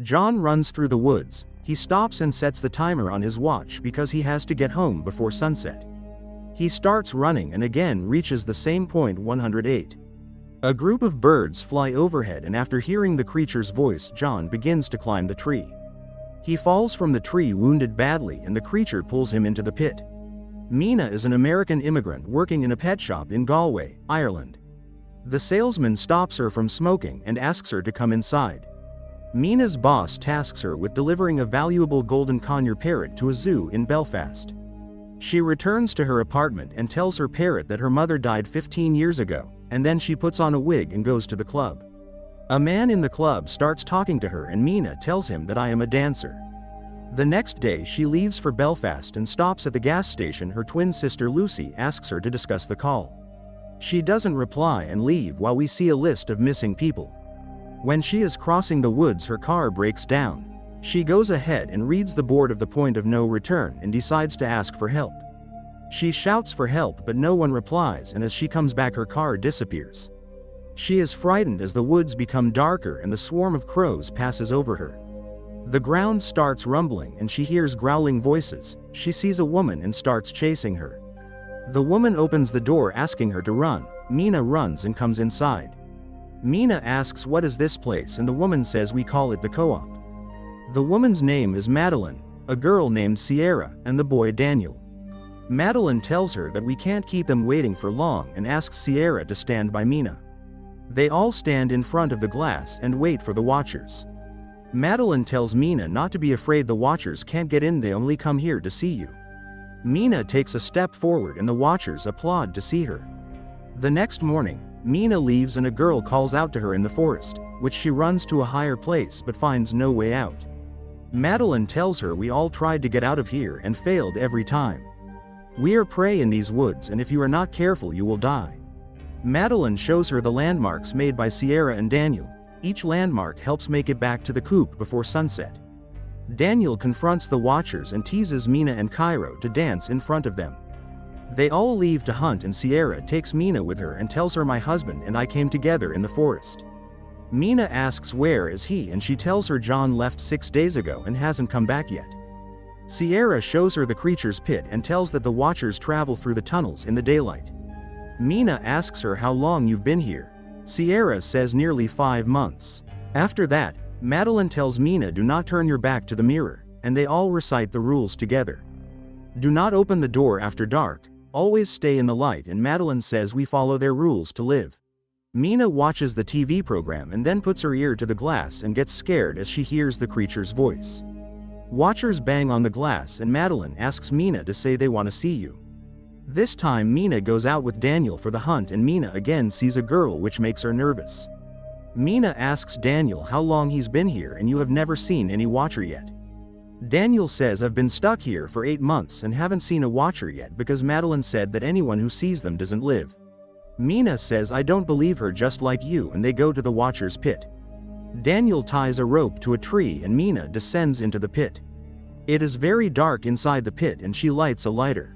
John runs through the woods. He stops and sets the timer on his watch because he has to get home before sunset. He starts running and again reaches the same point 108. A group of birds fly overhead, and after hearing the creature's voice, John begins to climb the tree. He falls from the tree wounded badly, and the creature pulls him into the pit. Mina is an American immigrant working in a pet shop in Galway, Ireland. The salesman stops her from smoking and asks her to come inside. Mina's boss tasks her with delivering a valuable golden conure parrot to a zoo in Belfast. She returns to her apartment and tells her parrot that her mother died 15 years ago, and then she puts on a wig and goes to the club. A man in the club starts talking to her, and Mina tells him that I am a dancer. The next day she leaves for Belfast and stops at the gas station. Her twin sister Lucy asks her to discuss the call. She doesn't reply and leave while we see a list of missing people. When she is crossing the woods, her car breaks down. She goes ahead and reads the board of the point of no return and decides to ask for help. She shouts for help, but no one replies, and as she comes back, her car disappears. She is frightened as the woods become darker and the swarm of crows passes over her. The ground starts rumbling and she hears growling voices. She sees a woman and starts chasing her. The woman opens the door asking her to run. Mina runs and comes inside. Mina asks, "What is this place?" and the woman says, "We call it the co-op." The woman's name is Madeline, a girl named Sierra, and the boy Daniel. Madeline tells her that we can't keep them waiting for long and asks Sierra to stand by Mina. They all stand in front of the glass and wait for the Watchers. Madeline tells Mina not to be afraid, the Watchers can't get in, they only come here to see you. Mina takes a step forward and the Watchers applaud to see her. The next morning, Mina leaves and a girl calls out to her in the forest, which she runs to a higher place but finds no way out. Madeline tells her, "We all tried to get out of here and failed every time. We are prey in these woods, and if you are not careful you will die." Madeline shows her the landmarks made by Sierra and Daniel. Each landmark helps make it back to the coop before sunset. Daniel confronts the Watchers and teases Mina and Cairo to dance in front of them. They all leave to hunt, and Sierra takes Mina with her and tells her, "My husband and I came together in the forest." Mina asks where is he, and she tells her John left 6 days ago and hasn't come back yet. Sierra shows her the creature's pit and tells that the Watchers travel through the tunnels in the daylight. Mina asks her how long you've been here. Sierra says nearly 5 months. After that, Madeline tells Mina, "Do not turn your back to the mirror," and they all recite the rules together. Do not open the door after dark, always stay in the light, and Madeline says we follow their rules to live. Mina watches the TV program and then puts her ear to the glass and gets scared as she hears the creature's voice. Watchers bang on the glass and Madeline asks Mina to say they want to see you. This time Mina goes out with Daniel for the hunt, and Mina again sees a girl, which makes her nervous. Mina asks Daniel how long he's been here, and "You have never seen any Watcher yet." Daniel says, "I've been stuck here for 8 months and haven't seen a Watcher yet because Madeline said that anyone who sees them doesn't live." Mina says, "I don't believe her, just like you," and they go to the Watcher's pit. Daniel ties a rope to a tree and Mina descends into the pit. It is very dark inside the pit and she lights a lighter.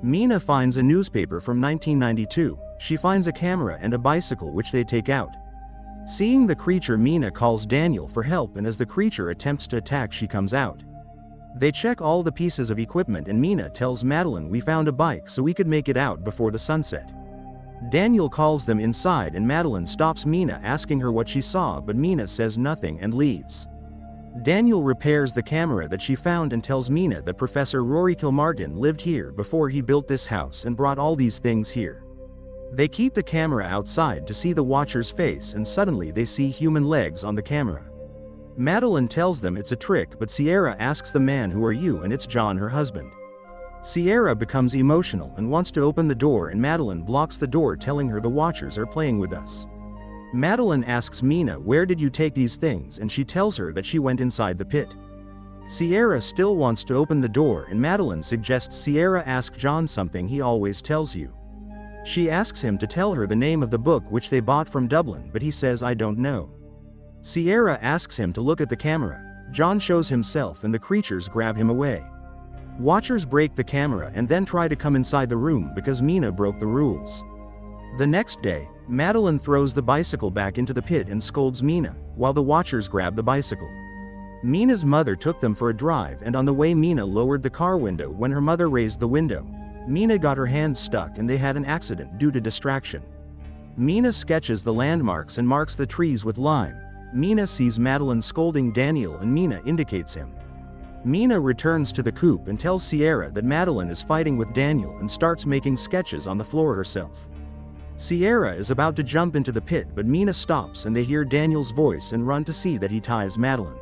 Mina finds a newspaper from 1992. She finds a camera and a bicycle, which they take out. Seeing the creature, Mina calls Daniel for help, and as the creature attempts to attack, she comes out. They check all the pieces of equipment and Mina tells Madeline, "We found a bike so we could make it out before the sunset." Daniel calls them inside and Madeline stops Mina, asking her what she saw, but Mina says nothing and leaves. Daniel repairs the camera that she found and tells Mina that Professor Rory Kilmartin lived here before he built this house and brought all these things here. They keep the camera outside to see the Watcher's face, and suddenly they see human legs on the camera. Madeline tells them it's a trick, but Sierra asks the man, "Who are you?" and it's John, her husband. Sierra becomes emotional and wants to open the door, and Madeline blocks the door, telling her the Watchers are playing with us. Madeline asks Mina, "Where did you take these things?" and she tells her that she went inside the pit. Sierra still wants to open the door, and Madeline suggests Sierra ask John something he always tells you. She asks him to tell her the name of the book which they bought from Dublin, but he says, "I don't know." Sierra asks him to look at the camera. John shows himself and the creatures grab him away. Watchers break the camera and then try to come inside the room because Mina broke the rules. The next day, Madeline throws the bicycle back into the pit and scolds Mina, while the Watchers grab the bicycle. Mina's mother took them for a drive, and on the way Mina lowered the car window when her mother raised the window. Mina got her hand stuck and they had an accident due to distraction. Mina sketches the landmarks and marks the trees with lime. Mina sees Madeline scolding Daniel and Mina indicates him. Mina returns to the coop and tells Sierra that Madeline is fighting with Daniel and starts making sketches on the floor herself. Sierra is about to jump into the pit, but Mina stops and they hear Daniel's voice and run to see that he ties Madeline.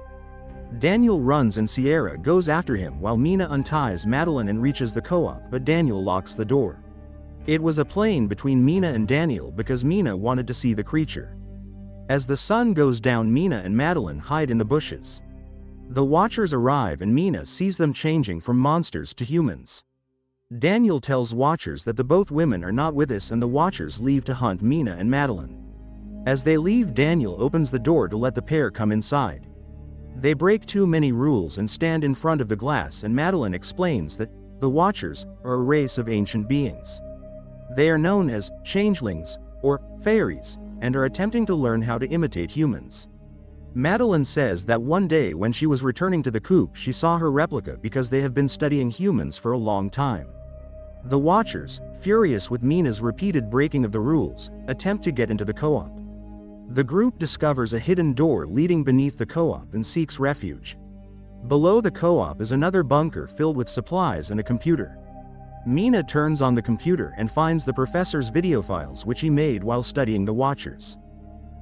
Daniel runs and Sierra goes after him while Mina unties Madeline and reaches the co-op, but Daniel locks the door. It was a plan between Mina and Daniel because Mina wanted to see the creature. As the sun goes down, Mina and Madeline hide in the bushes. The Watchers arrive and Mina sees them changing from monsters to humans. Daniel tells Watchers that the both women are not with us and the Watchers leave to hunt Mina and Madeline. As they leave, Daniel opens the door to let the pair come inside. They break too many rules and stand in front of the glass, and Madeline explains that the Watchers are a race of ancient beings. They are known as changelings, or fairies, and are attempting to learn how to imitate humans. Madeline says that one day when she was returning to the coop she saw her replica because they have been studying humans for a long time. The Watchers, furious with Mina's repeated breaking of the rules, attempt to get into the co-op. The group discovers a hidden door leading beneath the co-op and seeks refuge. Below the co-op is another bunker filled with supplies and a computer. Mina turns on the computer and finds the professor's video files which he made while studying the Watchers.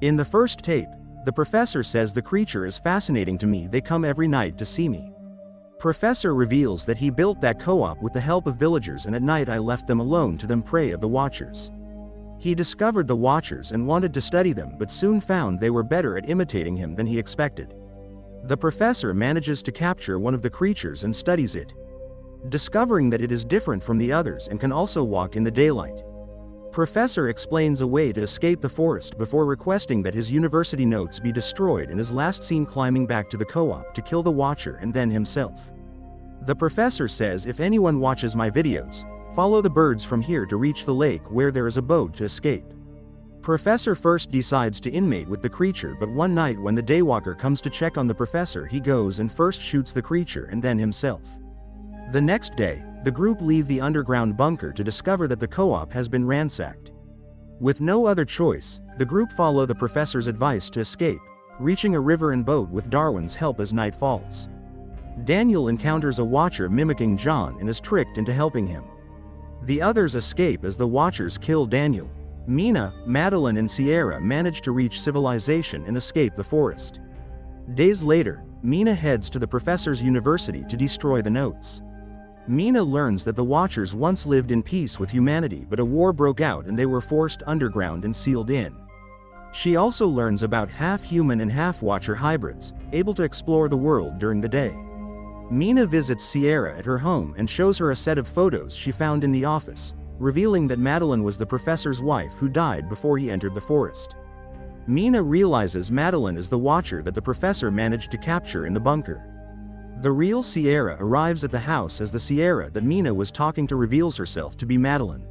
In the first tape, the professor says the creature is fascinating to me, they come every night to see me. Professor reveals that he built that co-op with the help of villagers and at night I left them alone to them prey of the Watchers. He discovered the Watchers and wanted to study them but soon found they were better at imitating him than he expected. The professor manages to capture one of the creatures and studies it, discovering that it is different from the others and can also walk in the daylight. Professor explains a way to escape the forest before requesting that his university notes be destroyed and is last seen climbing back to the co-op to kill the Watcher and then himself. The professor says if anyone watches my videos, follow the birds from here to reach the lake where there is a boat to escape. Professor first decides to inmate with the creature, but one night when the daywalker comes to check on the professor he goes and first shoots the creature and then himself. The next day, the group leave the underground bunker to discover that the co-op has been ransacked. With no other choice, the group follow the professor's advice to escape, reaching a river and boat with Darwin's help as night falls. Daniel encounters a Watcher mimicking John and is tricked into helping him. The others escape as the Watchers kill Daniel. Mina, Madeline and Sierra manage to reach civilization and escape the forest. Days later, Mina heads to the professor's university to destroy the notes. Mina learns that the Watchers once lived in peace with humanity, but a war broke out and they were forced underground and sealed in. She also learns about half-human and half-Watcher hybrids, able to explore the world during the day. Mina visits Sierra at her home and shows her a set of photos she found in the office, revealing that Madeline was the professor's wife who died before he entered the forest. Mina realizes Madeline is the Watcher that the professor managed to capture in the bunker. The real Sierra arrives at the house as the Sierra that Mina was talking to reveals herself to be Madeline.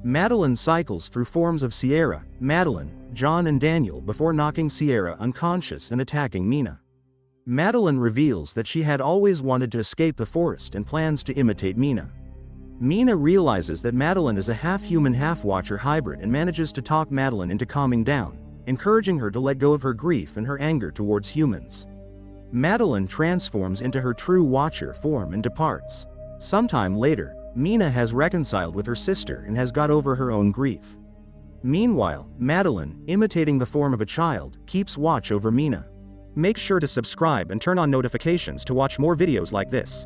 Madeline cycles through forms of Sierra, Madeline, John and Daniel before knocking Sierra unconscious and attacking Mina. Madeline reveals that she had always wanted to escape the forest and plans to imitate Mina. Mina realizes that Madeline is a half-human half-Watcher hybrid and manages to talk Madeline into calming down, encouraging her to let go of her grief and her anger towards humans. Madeline transforms into her true Watcher form and departs. Sometime later, Mina has reconciled with her sister and has got over her own grief. Meanwhile, Madeline, imitating the form of a child, keeps watch over Mina. Make sure to subscribe and turn on notifications to watch more videos like this.